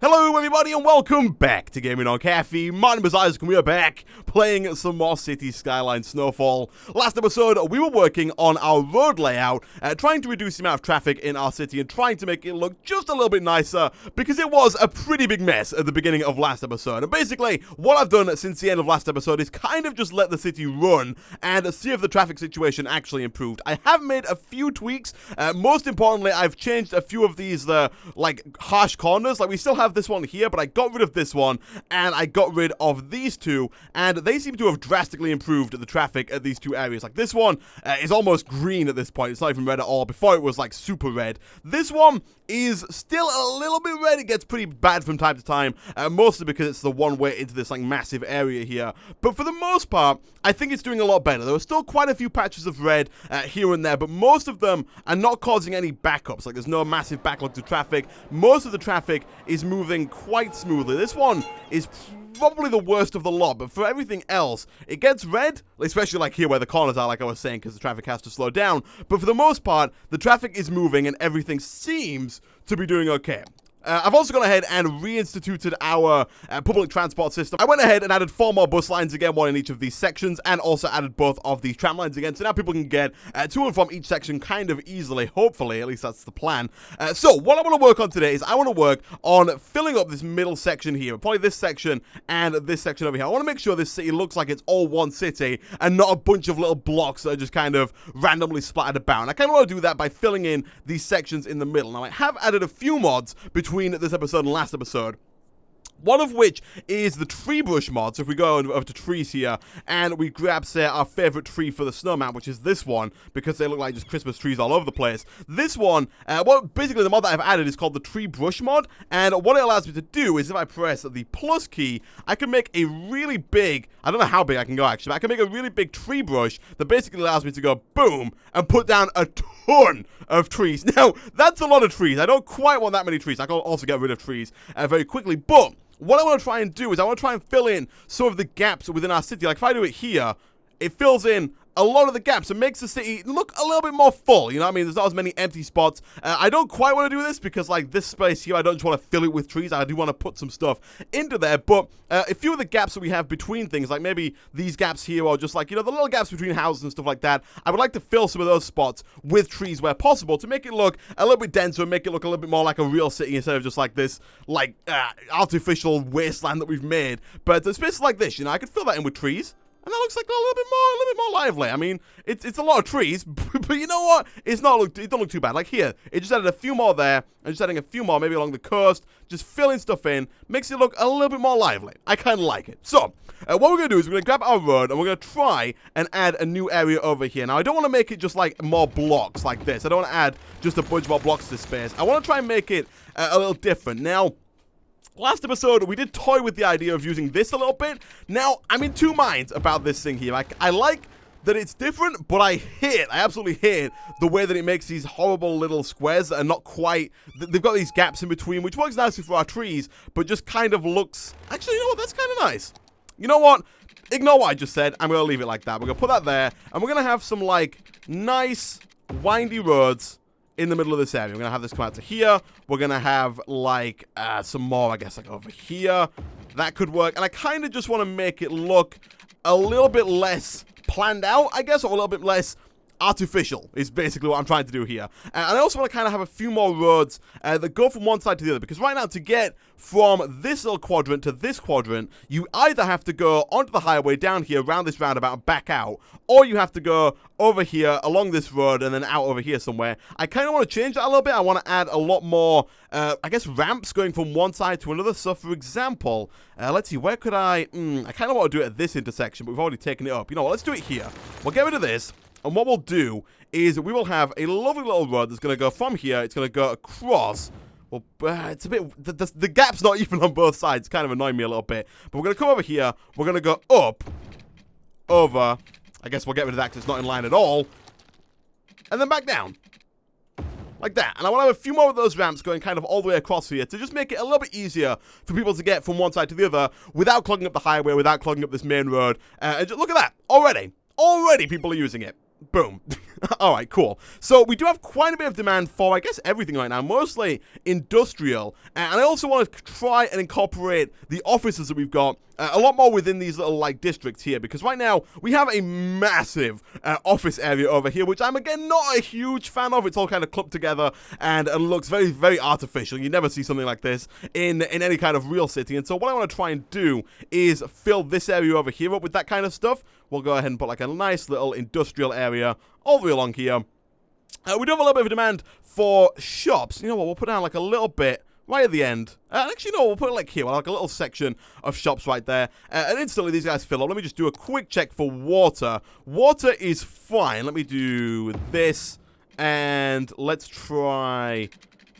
Hello everybody and welcome back to Gaming on Caffeine. My name is Isaac and we are back playing some more City Skylines Snowfall. Last episode we were working on our road layout, trying to reduce the amount of traffic in our city and trying to make it look just a little bit nicer because it was a pretty big mess at the beginning of last episode. And basically what I've done since the end of last episode is kind of just let the city run and see if the traffic situation actually improved. I have made a few tweaks. Most importantly, I've changed a few of these like harsh corners. Like we still have this one here, but I got rid of this one and I got rid of these two, and they seem to have drastically improved the traffic at these two areas. Like this one is almost green at this point. It's not even red at all. Before it was like super red. This one is still a little bit red. It gets pretty bad from time to time, mostly because it's the one way into this like massive area here. But for the most part, I think it's doing a lot better. There are still quite a few patches of red here and there, but most of them are not causing any backups. Like there's no massive backlog to traffic. Most of the traffic is moving quite smoothly. This one is probably the worst of the lot, but for everything else, it gets red, especially like here where the corners are, like I was saying, because the traffic has to slow down. But for the most part, the traffic is moving and everything seems to be doing okay. I've also gone ahead and reinstituted our public transport system. I went ahead and added 4 more bus lines again, one in each of these sections, and also added both of these tram lines again, so now people can get to and from each section kind of easily, hopefully, at least that's the plan. So, what I want to work on today is I want to work on filling up this middle section here, probably this section and this section over here. I want to make sure this city looks like it's all one city, and not a bunch of little blocks that are just kind of randomly splattered about. And I kind of want to do that by filling in these sections in the middle. Now, I have added a few mods between this episode and last episode. One of which is the tree brush mod. So if we go over to trees here and we grab, say, our favorite tree for the snowman, which is this one, because they look like just Christmas trees all over the place. This one, basically the mod that I've added is called the tree brush mod. And what it allows me to do is if I press the plus key, I can make a really big, I don't know how big I can go actually, but I can make a really big tree brush that basically allows me to go boom and put down a ton of trees. Now, that's a lot of trees. I don't quite want that many trees. I can also get rid of trees very quickly, but what I want to try and do is I want to try and fill in some of the gaps within our city. Like if I do it here, it fills in a lot of the gaps and makes the city look a little bit more full, you know what I mean? There's not as many empty spots. I don't quite want to do this because, like, this space here, I don't just want to fill it with trees. I do want to put some stuff into there, but a few of the gaps that we have between things, like maybe these gaps here or just, like, you know, the little gaps between houses and stuff like that, I would like to fill some of those spots with trees where possible to make it look a little bit denser and make it look a little bit more like a real city instead of just, like, this, like, artificial wasteland that we've made. But spaces like this, you know, I could fill that in with trees. And that looks like a little bit more lively. I mean, it's a lot of trees, but you know what? It don't look too bad. Like here, it just added a few more there, and just adding a few more maybe along the coast, just filling stuff in, makes it look a little bit more lively. I kind of like it. So, what we're going to do is we're going to grab our road, and we're going to try and add a new area over here. Now, I don't want to make it just like more blocks like this. I don't want to add just a bunch more blocks to this space. I want to try and make it a little different. Now, last episode, we did toy with the idea of using this a little bit. Now, I'm in two minds about this thing here. I like that it's different, but I absolutely hate the way that it makes these horrible little squares that are not quite, they've got these gaps in between, which works nicely for our trees, but just kind of looks, actually, you know what, that's kind of nice. You know what? Ignore what I just said. I'm going to leave it like that. We're going to put that there, and we're going to have some, like, nice, windy roads in the middle of this area. We're going to have this come out to here. We're going to have, like, some more, I guess, like, over here. That could work. And I kind of just want to make it look a little bit less planned out, I guess, or a little bit less artificial is basically what I'm trying to do here. And I also want to kind of have a few more roads that go from one side to the other, because right now to get from this little quadrant to this quadrant, you either have to go onto the highway down here around this roundabout and back out, or you have to go over here along this road and then out over here somewhere. I kind of want to change that a little bit. I want to add a lot more, I guess, ramps going from one side to another. So for example, let's see, where could I kind of want to do it at this intersection, but we've already taken it up. You know what, let's do it here. We'll get rid of this. And what we'll do is we will have a lovely little road that's going to go from here. It's going to go across. Well, it's a bit, the gap's not even on both sides. It's kind of annoying me a little bit. But we're going to come over here. We're going to go up, over. I guess we'll get rid of that because it's not in line at all. And then back down. Like that. And I want to have a few more of those ramps going kind of all the way across here to just make it a little bit easier for people to get from one side to the other without clogging up the highway, without clogging up this main road. And just look at that. Already people are using it. Boom. All right, cool. So we do have quite a bit of demand for, I guess, everything right now, mostly industrial. And I also want to try and incorporate the offices that we've got a lot more within these little, like, districts here. Because right now, we have a massive office area over here, which I'm, again, not a huge fan of. It's all kind of clumped together and looks very, very artificial. You never see something like this in any kind of real city. And so what I want to try and do is fill this area over here up with that kind of stuff. We'll go ahead and put, like, a nice little industrial area all the way along here. We do have a little bit of a demand for shops. You know what, we'll put down like a little bit right at the end. Actually, no, we'll put it like here, like a little section of shops right there. And instantly these guys fill up. Let me just do a quick check for water. Water is fine. Let me do this. And let's try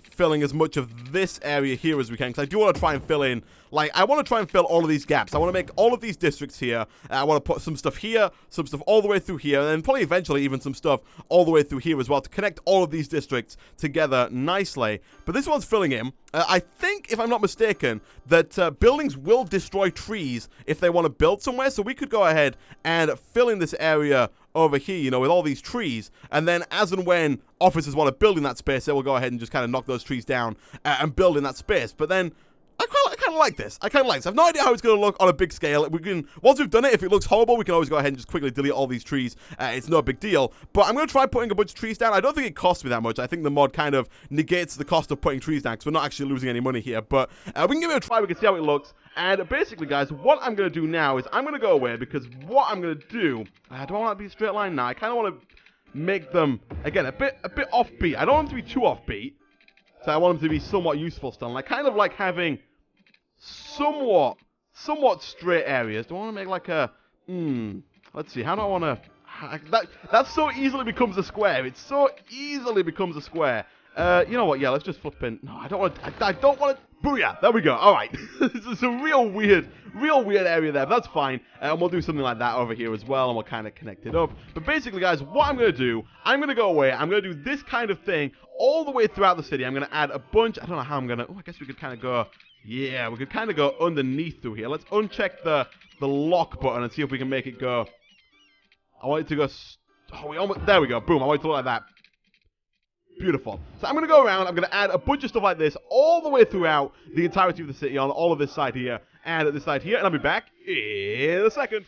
filling as much of this area here as we can, because I do want to try and fill in, like, I want to try and fill all of these gaps. I want to make all of these districts here. I want to put some stuff here, some stuff all the way through here, and then probably eventually even some stuff all the way through here as well to connect all of these districts together nicely. But this one's filling in. I think, if I'm not mistaken, that buildings will destroy trees if they want to build somewhere, so we could go ahead and fill in this area over here, you know, with all these trees, and then as and when officers want to build in that space, they will go ahead and just kind of knock those trees down and build in that space. But then I kind of like this. I kind of like this. I have no idea how it's going to look on a big scale. We can, once we've done it, if it looks horrible, we can always go ahead and just quickly delete all these trees. It's no big deal. But I'm going to try putting a bunch of trees down. I don't think it costs me that much. I think the mod kind of negates the cost of putting trees down because we're not actually losing any money here. But we can give it a try. We can see how it looks. And basically, guys, what I'm going to do now is I'm going to go away because what I'm going to do... do I want it to be a straight line now? I kind of want to make them, again, a bit offbeat. I don't want them to be too offbeat. So I want them to be somewhat useful still. And I kind of like having somewhat straight areas. Do I want to make like a... let's see. How do I want to... That so easily becomes a square. It so easily becomes a square. You know what? Yeah, let's just flip in. No, I don't want to... I don't want to... Booyah! There we go. All right. This is a real weird area there, but that's fine. And we'll do something like that over here as well, and we'll kind of connect it up. But basically, guys, what I'm going to do, I'm going to go away. I'm going to do this kind of thing all the way throughout the city. I'm going to add a bunch... I don't know how I'm going to... Oh, I guess we could kind of go... Yeah, we could kind of go underneath through here. Let's uncheck the lock button and see if we can make it go... I want it to go... Oh, we almost... There we go. Boom. I want it to look like that. Beautiful. So I'm going to go around, I'm going to add a bunch of stuff like this all the way throughout the entirety of the city on all of this side here and this side here, and I'll be back in a second.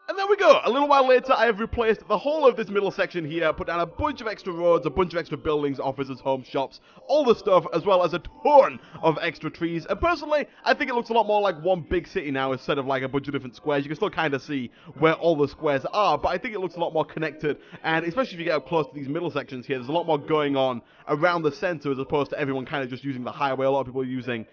And there we go. A little while later, I have replaced the whole of this middle section here, put down a bunch of extra roads, a bunch of extra buildings, offices, homes, shops, all the stuff, as well as a ton of extra trees. And personally, I think it looks a lot more like one big city now instead of like a bunch of different squares. You can still kind of see where all the squares are, but I think it looks a lot more connected. And especially if you get up close to these middle sections here, there's a lot more going on around the center as opposed to everyone kind of just using the highway. A lot of people are using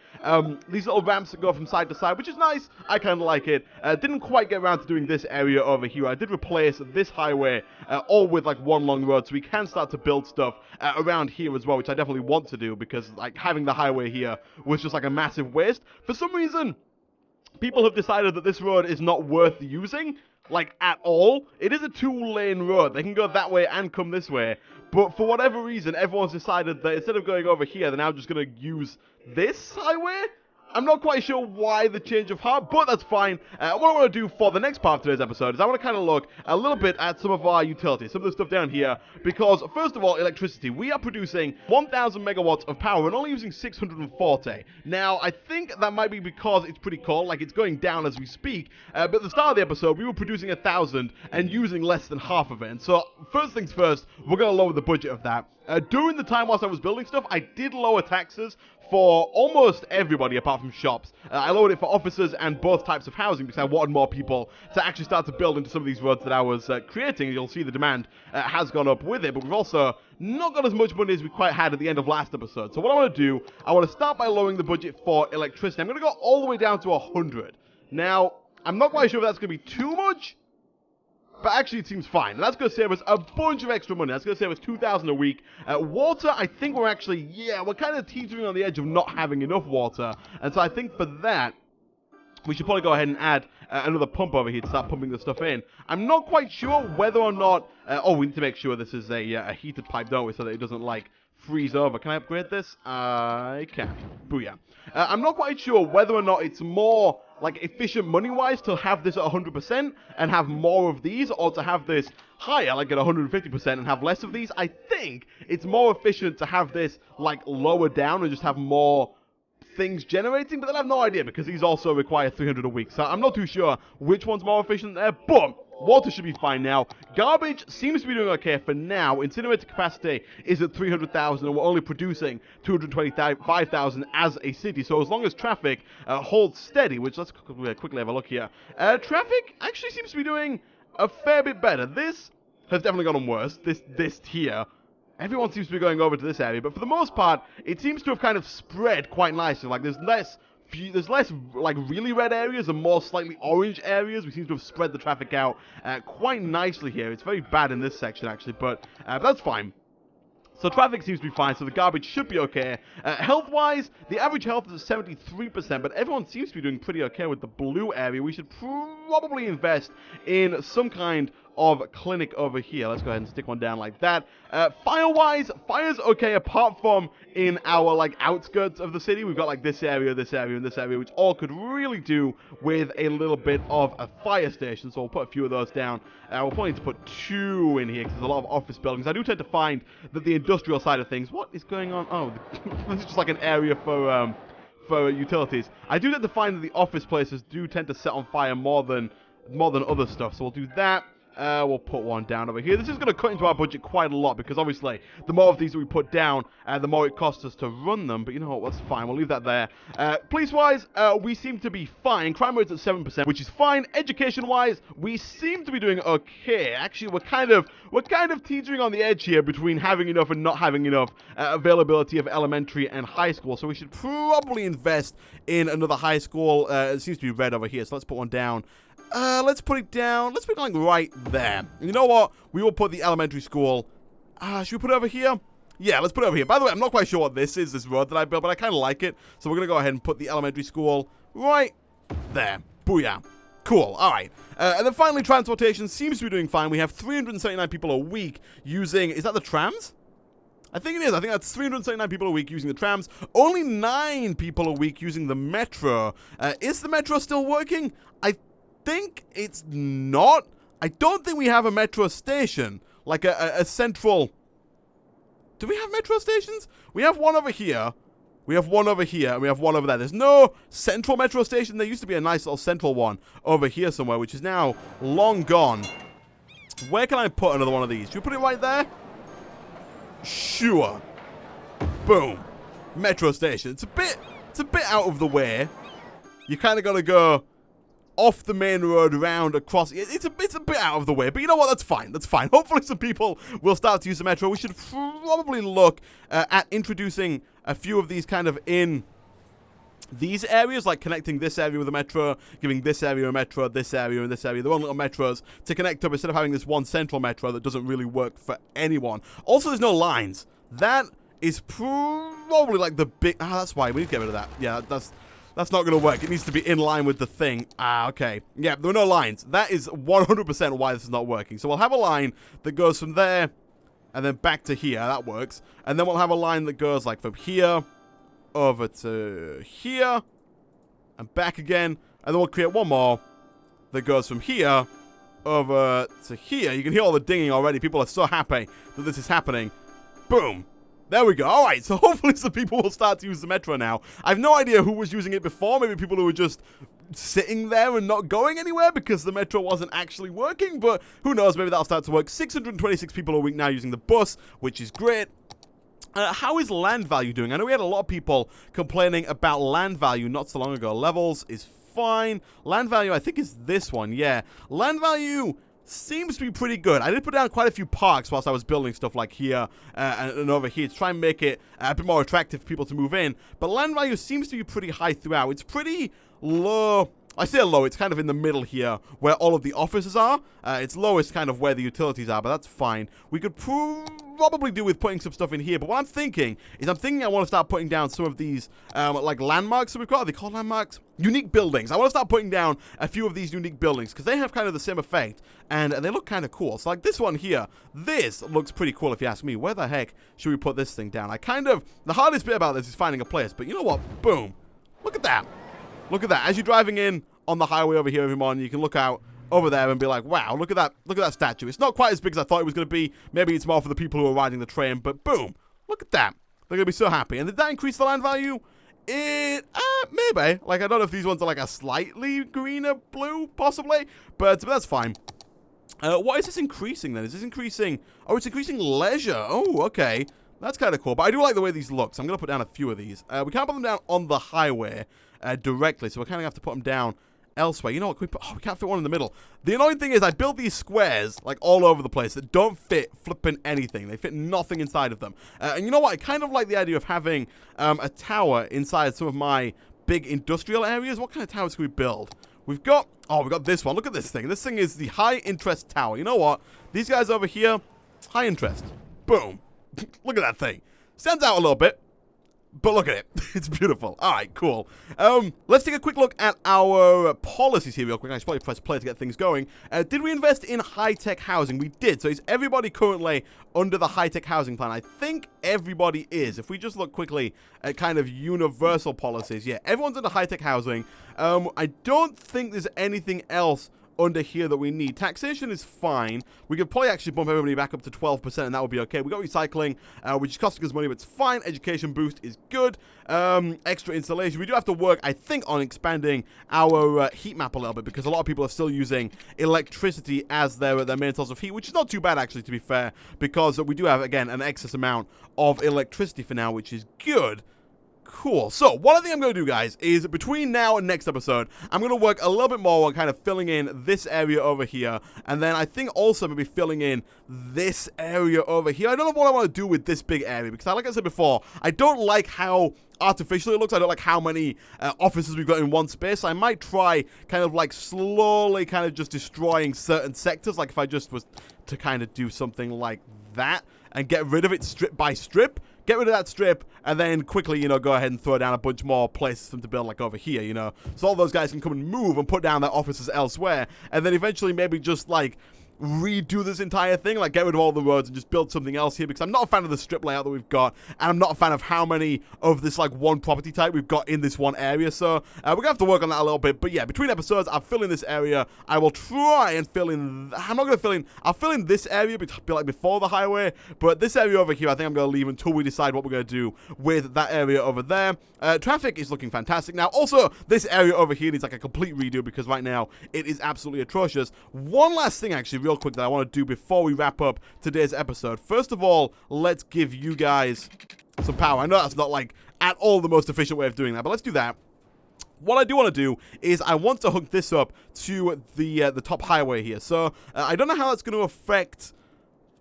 these little ramps that go from side to side, which is nice. I kind of like it. Didn't quite get around to doing this area over here. I did replace this highway all with like one long road, so we can start to build stuff around here as well, which I definitely want to do because like having the highway here was just like a massive waste. For some reason, people have decided that this road is not worth using, like at all. It is a 2-lane road. They can go that way and come this way, but for whatever reason, everyone's decided that instead of going over here, they're now just going to use this highway. I'm not quite sure why the change of heart, but that's fine. What I want to do for the next part of today's episode is I want to kind of look a little bit at some of our utilities, some of the stuff down here, because first of all, electricity. We are producing 1,000 megawatts of power and only using 640. Now, I think that might be because it's pretty cold, like it's going down as we speak, but at the start of the episode, we were producing 1,000 and using less than half of it. And so, first things first, we're going to lower the budget of that. During the time whilst I was building stuff, I did lower taxes for almost everybody apart from shops. I lowered it for offices and both types of housing because I wanted more people to actually start to build into some of these roads that I was creating. You'll see the demand has gone up with it, but we've also not got as much money as we quite had at the end of last episode. So what I want to do, I want to start by lowering the budget for electricity. I'm going to go all the way down to 100. Now, I'm not quite sure if that's going to be too much But actually, it seems fine. And that's going to save us a bunch of extra money. That's going to save us $2,000 a week. Water, I think we're actually, we're kind of teetering on the edge of not having enough water. And so I think for that, we should probably go ahead and add another pump over here to start pumping the stuff in. I'm not quite sure whether or not... we need to make sure this is a heated pipe, don't we? So that it doesn't, like, freeze over. Can I upgrade this? I can. Booyah. I'm not quite sure whether or not it's more... like, efficient money-wise to have this at 100% and have more of these, or to have this higher, like at 150% and have less of these. I think it's more efficient to have this, like, lower down and just have more things generating, but then I have no idea because these also require 300 a week. So I'm not too sure which one's more efficient there, but water should be fine now. Garbage seems to be doing okay for now. Incinerator capacity is at 300,000 and we're only producing 225,000 as a city. So as long as traffic holds steady, which let's quickly have a look here. Traffic actually seems to be doing a fair bit better. This has definitely gotten worse. This here. Everyone seems to be going over to this area, but for the most part, it seems to have kind of spread quite nicely. Like, there's less, like, really red areas and more slightly orange areas. We seem to have spread the traffic out quite nicely here. It's very bad in this section, actually, but that's fine. So traffic seems to be fine, so the garbage should be okay. Health-wise, the average health is at 73%, but everyone seems to be doing pretty okay with the blue area. We should probably invest in some kind of clinic over here. Let's go ahead and stick one down like that. Fire-wise, fire's okay apart from in our, like, outskirts of the city. We've got, like, this area, and this area, which all could really do with a little bit of a fire station. So we'll put a few of those down. We'll probably need to put 2 in here because there's a lot of office buildings. I do tend to find that the industrial side of things... What is going on? Oh, this is just like an area for utilities. I do tend to find that the office places do tend to set on fire more than other stuff. So we'll do that. We'll put one down over here. This is going to cut into our budget quite a lot because obviously the more of these that we put down, the more it costs us to run them. But you know what? That's fine. We'll leave that there. Police-wise, we seem to be fine. Crime rate's at 7%, which is fine. Education-wise, we seem to be doing okay. Actually, we're kind of teetering on the edge here between having enough and not having enough availability of elementary and high school. So we should probably invest in another high school. It seems to be red over here, so let's put one down. Let's put it down. Let's put it, like, right there. You know what? We will put the elementary school. Should we put it over here? Yeah, let's put it over here. By the way, I'm not quite sure what this is, this road that I built, but I kind of like it. So we're going to go ahead and put the elementary school right there. Booyah. Cool. All right. And then finally, transportation seems to be doing fine. We have 379 people a week using... Is that the trams? I think it is. I think that's 379 people a week using the trams. Only 9 people a week using the metro. Is the metro still working? I think it's not. I don't think we have a metro station, like a central... Do we have metro stations? We have one over here. We have one over here, and we have one over there. There's no central metro station. There used to be a nice little central one over here somewhere, which is now long gone. Where can I put another one of these? Should we put it right there? Sure. Boom. Metro station. It's a bit out of the way. You kind of got to go off the main road, round, across. It's a bit out of the way, but you know what? That's fine. That's fine. Hopefully some people will start to use the metro. We should probably look at introducing a few of these kind of in these areas, like connecting this area with the metro, giving this area a metro, this area and this area, their own little metros to connect up instead of having this one central metro that doesn't really work for anyone. Also, there's no lines. That is probably like the big... that's why. We need to get rid of that. Yeah, that's not going to work. It needs to be in line with the thing. Okay. Yeah, there are no lines. That is 100% why this is not working. So we'll have a line that goes from there and then back to here. That works. And then we'll have a line that goes like from here over to here and back again. And then we'll create one more that goes from here over to here. You can hear all the dinging already. People are so happy that this is happening. Boom. There we go. All right, so hopefully some people will start to use the metro now. I have no idea who was using it before. Maybe people who were just sitting there and not going anywhere because the metro wasn't actually working, but who knows? Maybe that'll start to work. 626 people a week now using the bus, which is great. How is land value doing? I know we had a lot of people complaining about land value not so long ago. Levels is fine. Land value, I think, is this one. Yeah. Land value seems to be pretty good. I did put down quite a few parks whilst I was building stuff like here and over here to try and make it a bit more attractive for people to move in. But land value seems to be pretty high throughout. It's pretty low I say low, it's kind of in the middle here where all of the offices are. It's lowest kind of where the utilities are, but that's fine. We could probably do with putting some stuff in here, but what I'm thinking is I want to start putting down some of these, like landmarks that we've got. Are they called landmarks? Unique buildings. I want to start putting down a few of these unique buildings because they have kind of the same effect and they look kind of cool. So like this one here, this looks pretty cool if you ask me. Where the heck should we put this thing down? The hardest bit about this is finding a place, but you know what? Boom. Look at that. Look at that. As you're driving in on the highway over here every morning, you can look out over there and be like, wow, look at that statue. It's not quite as big as I thought it was going to be. Maybe it's more for the people who are riding the train, but boom. Look at that. They're going to be so happy. And did that increase the land value? Maybe. Like, I don't know if these ones are like a slightly greener blue, possibly, but that's fine. What is this increasing then? Is this increasing? Oh, it's increasing leisure. Oh, okay. That's kind of cool, but I do like the way these look, so I'm going to put down a few of these. We can't put them down on the highway directly, so we kind of have to put them down elsewhere. You know what? We can't fit one in the middle. The annoying thing is I built these squares, like, all over the place that don't fit flipping anything. They fit nothing inside of them. And you know what? I kind of like the idea of having a tower inside some of my big industrial areas. What kind of towers can we build? We've got this one. Look at this thing. This thing is the high interest tower. You know what? These guys over here, high interest. Boom. Look at that thing. Stands out a little bit, but look at it. It's beautiful. All right, cool. Let's take a quick look at our policies here real quick. I should probably press play to get things going. Did we invest in high-tech housing? We did. So is everybody currently under the high-tech housing plan? I think everybody is. If we just look quickly at kind of universal policies, yeah, everyone's under high-tech housing. I don't think there's anything else under here that we need. Taxation is fine. We could probably actually bump everybody back up to 12% and that would be okay. We got recycling, which is costing us money, but it's fine. Education boost is good. Extra installation. We do have to work, I think, on expanding our heat map a little bit because a lot of people are still using electricity as their main source of heat, which is not too bad, actually, to be fair, because we do have, again, an excess amount of electricity for now, which is good. Cool. So, what I think I'm going to do, guys, is between now and next episode, I'm going to work a little bit more on kind of filling in this area over here, and then I think also maybe filling in this area over here. I don't know what I want to do with this big area, because like I said before, I don't like how artificial it looks. I don't like how many offices we've got in one space. I might try kind of like slowly kind of just destroying certain sectors, like if I just was to kind of do something like that, and get rid of it strip by strip. Get rid of that strip, and then quickly, you know, go ahead and throw down a bunch more places for them to build, like over here, you know. So all those guys can come and move and put down their offices elsewhere, and then eventually maybe just, like, redo this entire thing, like get rid of all the roads and just build something else here, because I'm not a fan of the strip layout that we've got, and I'm not a fan of how many of this like one property type we've got in this one area. So we're gonna have to work on that a little bit. But yeah, between episodes I'll fill in this area. I will try and fill in, I'll fill in this area like before the highway, but this area over here I think I'm gonna leave until we decide what we're gonna do with that area over there. Traffic is looking fantastic now. Also, this area over here needs like a complete redo because right now it is absolutely atrocious. One last thing actually real quick that I want to do before we wrap up today's episode. First of all, let's give you guys some power. I know that's not like at all the most efficient way of doing that, but let's do that. What I do want to do is I want to hook this up to the top highway here. So I don't know how that's going to affect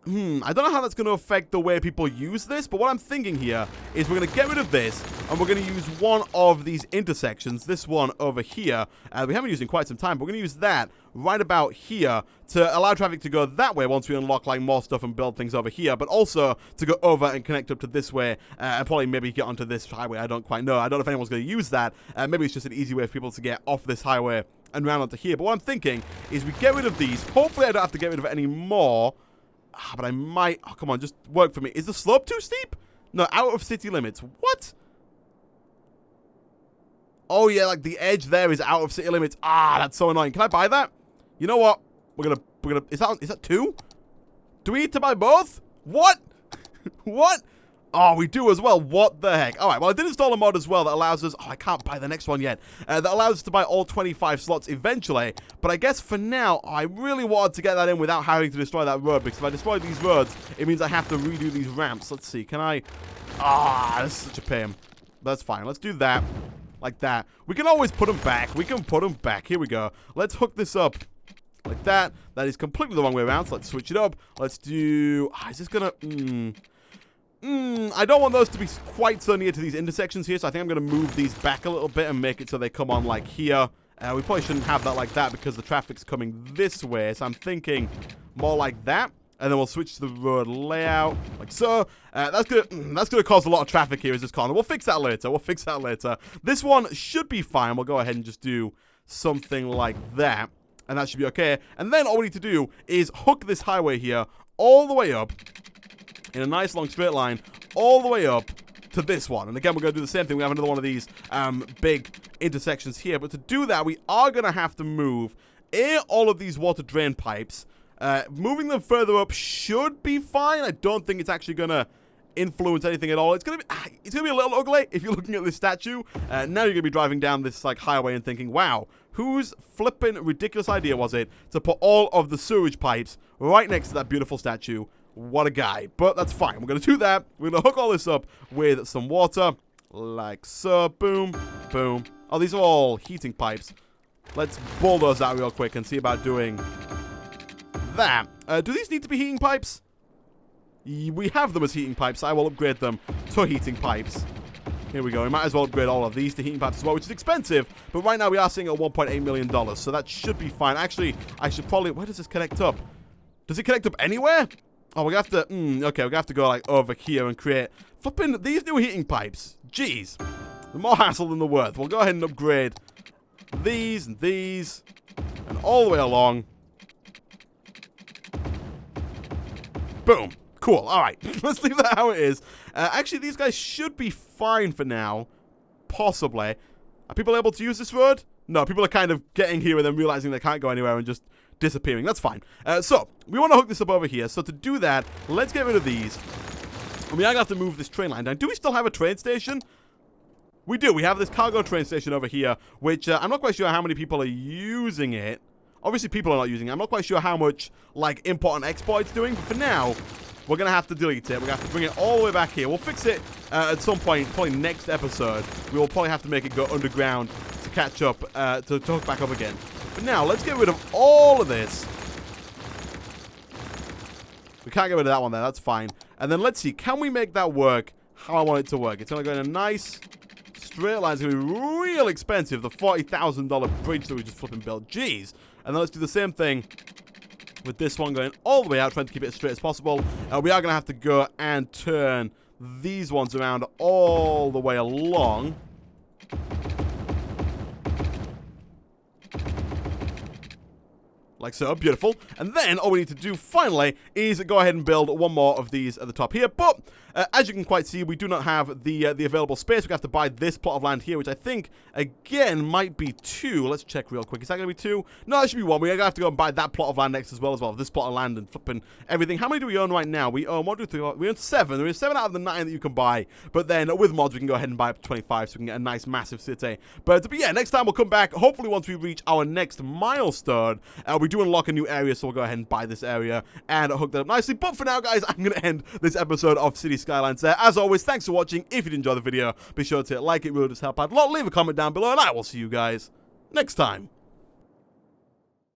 I don't know how that's going to affect the way people use this, but what I'm thinking here is we're going to get rid of this, and we're going to use one of these intersections, this one over here. We haven't used in quite some time, but we're going to use that right about here to allow traffic to go that way once we unlock like more stuff and build things over here, but also to go over and connect up to this way, and probably maybe get onto this highway. I don't quite know. I don't know if anyone's going to use that. Maybe it's just an easy way for people to get off this highway and round onto here. But what I'm thinking is we get rid of these. Hopefully I don't have to get rid of any more. But I might... Oh, come on, just work for me. Is the slope too steep? No, out of city limits. What? Oh, yeah, like the edge there is out of city limits. Ah, that's so annoying. Can I buy that? You know what? We're gonna... Is that two? Do we need to buy both? What? What? Oh, we do as well. What the heck? All right, well, I did install a mod as well that allows us... Oh, I can't buy the next one yet. That allows us to buy all 25 slots eventually. But I guess for now, I really wanted to get that in without having to destroy that road. Because if I destroy these roads, it means I have to redo these ramps. Let's see. Can I... Ah, this is such a pain. That's fine. Let's do that. Like that. We can always put them back. We can put them back. Here we go. Let's hook this up. Like that. That is completely the wrong way around. So let's switch it up. Let's do... is this gonna... I don't want those to be quite so near to these intersections here, so I think I'm going to move these back a little bit and make it so they come on like here We probably shouldn't have that like that because the traffic's coming this way. So I'm thinking more like that. And then we'll switch to the road layout, like so. That's gonna cause a lot of traffic here, is this corner. We'll fix that later. This one should be fine. We'll go ahead and just do something like that. And that should be okay. And then all we need to do is hook this highway here all the way up in a nice long straight line, all the way up to this one. And again, we're going to do the same thing. We have another one of these big intersections here. But to do that, we are going to have to move all of these water drain pipes. Moving them further up should be fine. I don't think it's actually going to influence anything at all. It's gonna be a little ugly if you're looking at this statue. Now you're gonna be driving down this like highway and thinking, wow, whose flippin' ridiculous idea was it to put all of the sewage pipes right next to that beautiful statue? What a guy. But that's fine. We're gonna do that. We're gonna hook all this up with some water, like so. Boom, boom. Oh, these are all heating pipes. Let's bulldoze that real quick and see about doing that. Do these need to be heating pipes? We have them as heating pipes. I will upgrade them to heating pipes. Here we go. We might as well upgrade all of these to heating pipes as well, which is expensive. But right now we are seeing at $1.8 million. So that should be fine. Actually, I should probably... Where does this connect up? Does it connect up anywhere? Oh, we have to... okay, we're going to have to go like over here and create... Flipping these new heating pipes. Jeez. The more hassle than the worth. We'll go ahead and upgrade these and these. And all the way along. Boom. Cool. All right. Let's leave that how it is. Actually, these guys should be fine for now. Possibly. Are people able to use this road? No, people are kind of getting here and then realizing they can't go anywhere and just disappearing. That's fine. So, we want to hook this up over here. So, to do that, let's get rid of these. And we are going to have to move this train line down. Do we still have a train station? We do. We have this cargo train station over here, which I'm not quite sure how many people are using it. Obviously, people are not using it. I'm not quite sure how much, like, import and export it's doing. But for now... we're going to have to delete it. We're going to have to bring it all the way back here. We'll fix it at some point, probably next episode. We will probably have to make it go underground to catch up, to hook back up again. But now, let's get rid of all of this. We can't get rid of that one there. That's fine. And then let's see. Can we make that work how I want it to work? It's going to go in a nice straight line. It's going to be real expensive. The $40,000 bridge that we just flipping built. Jeez. And then let's do the same thing with this one going all the way out, trying to keep it as straight as possible. We are going to have to go and turn these ones around all the way along. Like so, beautiful. And then all we need to do finally is go ahead and build one more of these at the top here. But as you can quite see, we do not have the available space. We have to buy this plot of land here, which I think again might be 2. Let's check real quick. Is that going to be 2? No, that should be 1. We're going to have to go and buy that plot of land next as well. This plot of land and flipping everything. How many do we own right now? We own 1, 2, 3, 4. We own 7. There is 7 out of the 9 that you can buy. But then with mods, we can go ahead and buy up to 25, so we can get a nice massive city. But yeah, next time we'll come back. Hopefully, once we reach our next milestone, we do unlock a new area, so we'll go ahead and buy this area and hook that up nicely. But for now, guys, I'm going to end this episode of City Skylines there. As always, thanks for watching. If you did enjoy the video, be sure to like it. Really does help out a lot. Leave a comment down below, and I will see you guys next time.